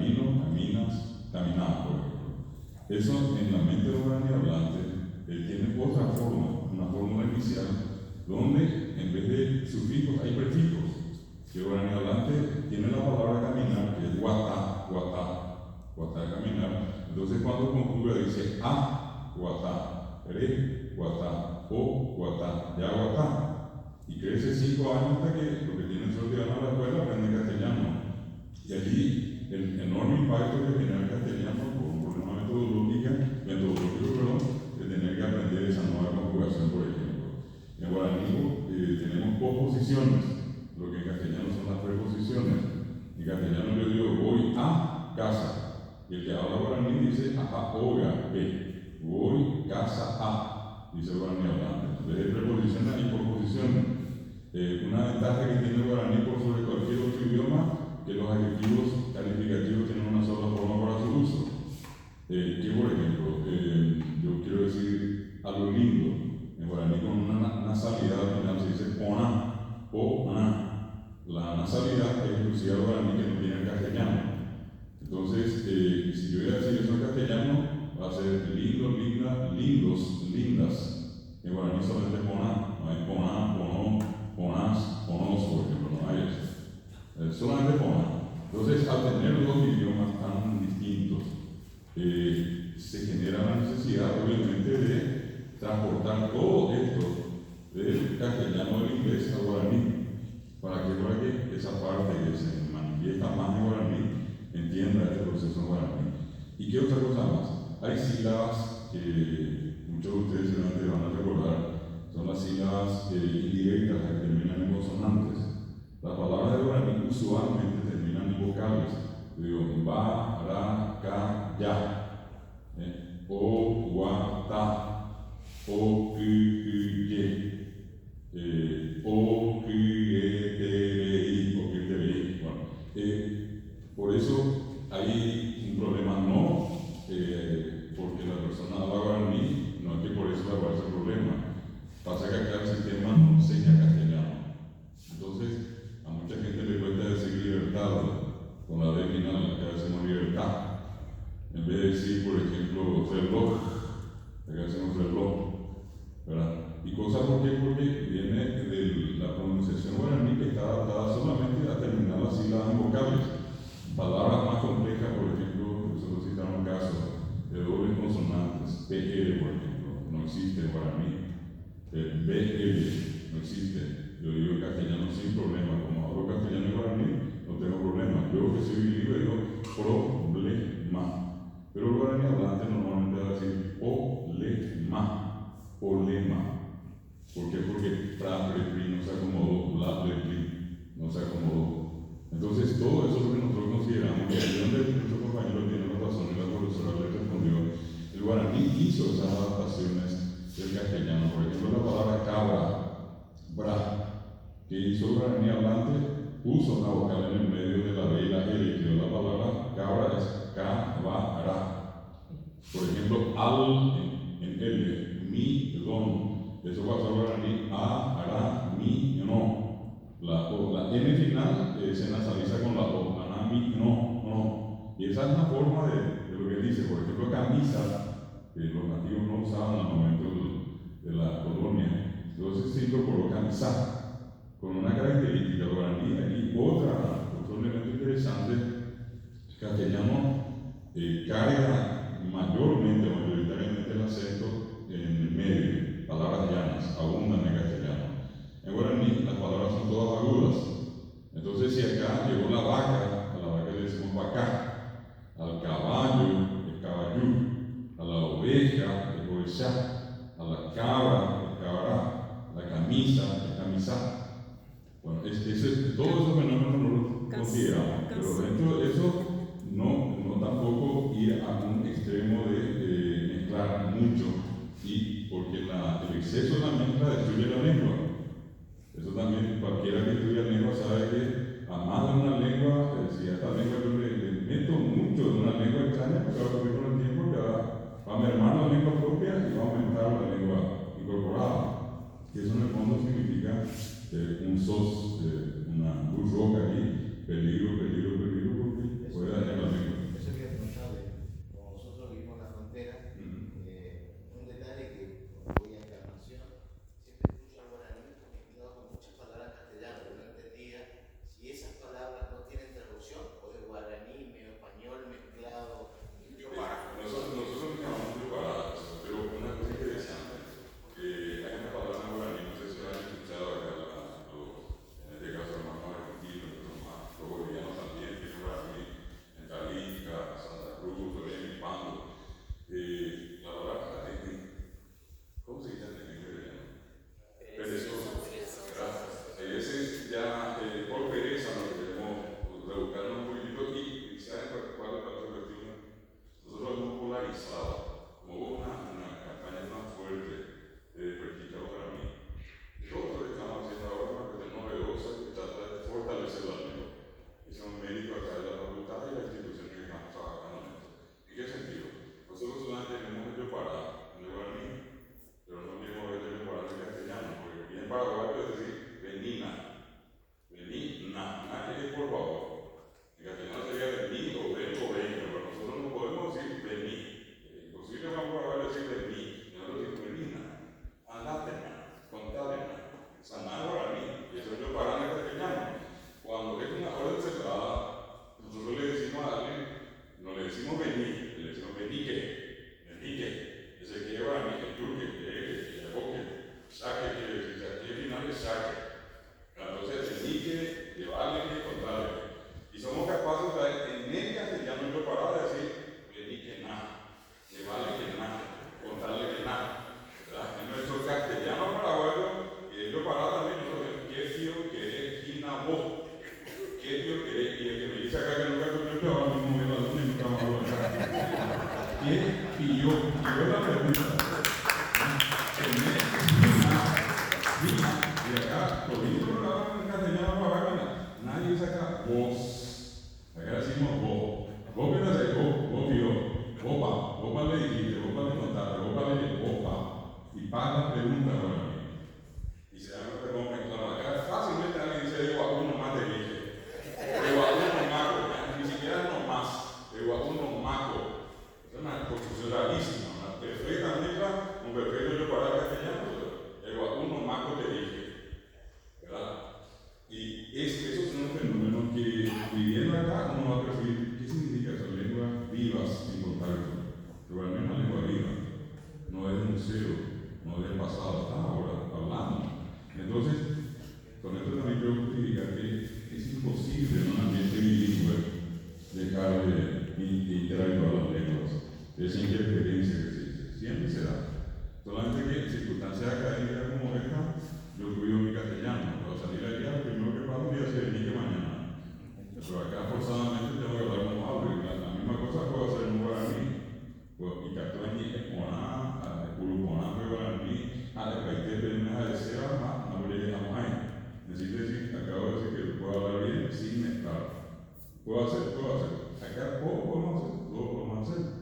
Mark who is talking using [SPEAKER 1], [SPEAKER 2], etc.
[SPEAKER 1] camino, caminas, caminaba, por ejemplo. Eso en la mente del guaraní hablante tiene otra forma, una fórmula inicial, donde en vez de sufijos hay prefijos. Que el guaraní hablante tiene la palabra caminar, que es guatá, guatá, guatá de caminar. Entonces cuando conjuga dice a, guatá, re, guatá, o, guatá, ya guatá. Y crece 5 años hasta que lo que tiene suerte de ir a la escuela aprende castellano. Y allí el enorme impacto que tenía el castellano por un problema metodológico, de tener que aprender esa nueva conjugación, por ejemplo. En guaraní tenemos posposiciones, lo que en castellano son las preposiciones. En castellano yo digo voy a casa, y el que habla guaraní dice a oga, ve, voy casa a, dice el guaraní hablante. Entonces hay preposiciones y posposiciones. Una ventaja que tiene el guaraní por sobre cualquier otro idioma, que los adjetivos calificativos tienen una sola forma para su uso. Que por ejemplo, yo quiero decir algo lindo, en guaraní con una nasalidad al final se dice pona, pona. La nasalidad es exclusiva al guaraní que no tiene el castellano. Entonces, si yo voy a decir eso en castellano, va a ser lindo, linda, lindos, lindas. En guaraní solamente pona, no hay pona, pono, ponás, ponos, por ejemplo, no hay eso. Solamente pona. Entonces, al tener dos idiomas tan distintos, se genera la necesidad, obviamente, de transportar todo esto del castellano al inglés al guaraní. ¿Para que esa parte que se manifiesta más en guaraní entienda este proceso en guaraní? ¿Y qué otra cosa más? Hay sílabas que muchos de ustedes seguramente van a recordar, son las sílabas indirectas las que terminan en consonantes. Las palabras de guaraní usualmente terminan en vocales. Yo digo, ba, ra, ca, ya. O, gua, ta. O, cu, ye. O, cu, e, te, re, i. O, que, te, re, i. Bueno, por eso hay un problema no porque la persona habla guaraní, no es que por eso le va a ser problema. Pasa que acá el sistema no enseña castellano. Entonces, a mucha gente le cuesta decir libertad con la D final, acá decimos libertad. En vez de decir, por ejemplo, reloj, acá decimos reloj, ¿verdad? Y cosa porque viene de la pronunciación guaraní que está adaptada solamente a terminar las sílabas en vocales. Palabras más complejas, por ejemplo, nosotros citamos casos de dobles consonantes, PL, por ejemplo, no existe en guaraní. BL no existe. Yo digo en castellano sin problema, como hablo castellano y guaraní, no tengo problema. Yo que soy bilingüe digo problema. Pero el guaraní hablante normalmente va a decir olema, olema. ¿Por qué? Porque pra, pre, no se acomodó, la, pre, no se acomodó. Entonces, todo eso es lo que nosotros consideramos, y ahí donde nuestro compañero tiene la razón y la profesora le respondió, el guaraní hizo esas adaptaciones del castellano. Por ejemplo, la palabra cabra, bra, que hizo el guaraní hablante, puso una vocal en el medio de la B y la L, y dio la palabra cabra es cabara. Por ejemplo, al en L, mi, don, eso pasó al guaraní, a, ara, mi, no. La N final se nasaliza con la O, ana, mi, no. Y esa es una forma de lo que dice, por ejemplo, camisa, que los nativos no usaban al momento de la colonia. Entonces se incorporó camisa, con una característica guaraní. Aquí otro elemento interesante, castellano carga mayoritariamente el acento en el medio, palabras llanas, abundan en castellano. En guaraní las palabras son todas agudas. Entonces si acá llegó la vaca, a la vaca le decimos vacá, al caballo, el caballú, a la oveja, el ovechá, a la cabra, el cabará, a la camisa, el camisá. Bueno, todos esos fenómenos no los consideramos, pero dentro de eso no tampoco ir a un extremo de mezclar mucho, y porque el exceso de la mezcla destruye la lengua. Eso también cualquiera que estudia lengua sabe que a más de una lengua, si a esta lengua yo le meto mucho de una lengua extraña, porque va a ocurrir con el tiempo que va a mermar la lengua propia y va a aumentar la lengua incorporada. Que eso en el fondo significa un sos, una burroca ahí, peligro, porque puede dañar la lengua. esos son los fenómenos que viviendo acá uno va a percibir qué significa eso, lenguas vivas en contacto. Pero al menos lengua viva, no es de museo, no es del pasado, está ahora hablando. Entonces, con esto también quiero justificar que es imposible en un ambiente bilingüe dejar de interactuar las lenguas. Esa interferencia que se dice, siempre se da. Solamente que en circunstancias académicas como esta, yo cuido mi castellano. Cuando salí de allá, lo primero que pasa es hacer ni que mañana. Pero acá forzadamente tengo que hablar como hablo. Y la misma cosa puedo hacer en guaraní. Y catóñi es moná, curuponá fue guaraní, de paite de una de seba, no le llegamos ahí. Necesito decir, acabo de decir que puedo hablar bien sin mezclar. Puedo hacer. Acá podemos hacer, todo podemos hacer.